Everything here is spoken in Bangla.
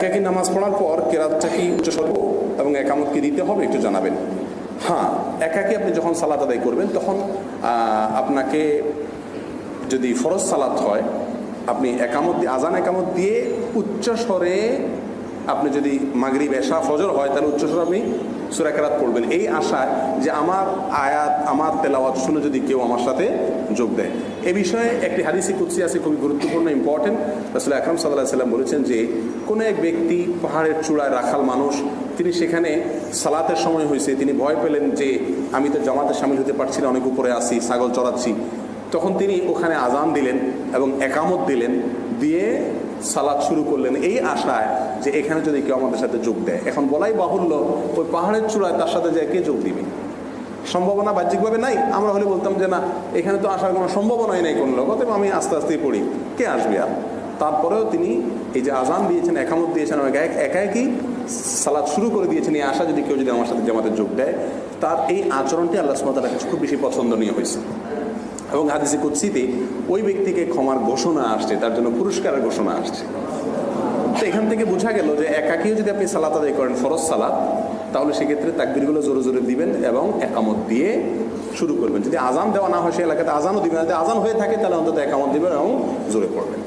একাকী নামাজ পড়ার পর কেরাতটা কি উচ্চস্বর এবং একামত কি দিতে হবে একটু জানাবেন। হ্যাঁ, একাকী আপনি যখন সালাত আদায় করবেন তখন আপনাকে যদি ফরজ সালাত হয় আপনি একামত দিয়ে আজান একামত দিয়ে উচ্চস্বরে আপনি যদি মাগরিব এশা ফজর হয় তাহলে উচ্চস্বরে আপনি সূরা কেরাত পড়বেন এই আশায় যে আমার আয়াত আমার তেলাওয়াত শুনে যদি কেউ আমার সাথে যোগ দেয়। এ বিষয়ে একটি হাদিসে কুদসি আছে, খুবই গুরুত্বপূর্ণ ইম্পর্টেন্ট। রাসূল আকরাম সাল্লাল্লাহু আলাইহি ওয়াসাল্লাম বলেছেন যে কোনো এক ব্যক্তি পাহাড়ের চূড়ায় রাখাল মানুষ, তিনি সেখানে সালাতের সময় হয়েছে, তিনি ভয় পেলেন যে আমি তো জামাতে শামিল হতে পারছি না, অনেক উপরে আসি, ছাগল চড়াচ্ছি। তখন তিনি ওখানে আজান দিলেন এবং একামত দিলেন, দিয়ে সালাত শুরু করলেন এই আশায় যে এখানে যদি কেউ আমাদের সাথে যোগ দেয়। এখন বলাই বাহুল্য ওই পাহাড়ের চূড়ায় তার সাথে যে কে যোগ দিবে, সম্ভাবনা বাহ্যিকভাবে নাই। আমরা হলে বলতাম যে না, এখানে তো আসার কোনো সম্ভাবনাই নেই কোনো লোক, অতএব আমি আস্তে আস্তেই পড়ি, কে আসবে আর। তারপরেও তিনি এই যে আজান দিয়েছেন, একামত দিয়েছেন, একাই সালাত শুরু করে দিয়েছেন এই আশা যদি কেউ যদি আমার সাথে জামাতে যোগ দেয়, তার এই আচরণটি আল্লাহ সুবহানাহু ওয়া তাআলার কাছে খুব বেশি পছন্দনীয় হয়েছে। এবং হাদিসে কুদসিতে ওই ব্যক্তিকে ক্ষমার ঘোষণা আসছে, তার জন্য পুরস্কারের ঘোষণা আসছে। তো এখান থেকে বোঝা গেল যে একাকীও যদি আপনি সালাত আদায় করেন ফরজ সালাত, তাহলে সেক্ষেত্রে তাকবীরগুলো জোরে জোরে দিবেন এবং একামত দিয়ে শুরু করবেন। যদি আজান দেওয়া না হয় সে এলাকাতে আজানও দিবেন, যদি আজান হয়ে থাকে তাহলে অন্তত একামত দিবেন এবং জোরে পড়বেন।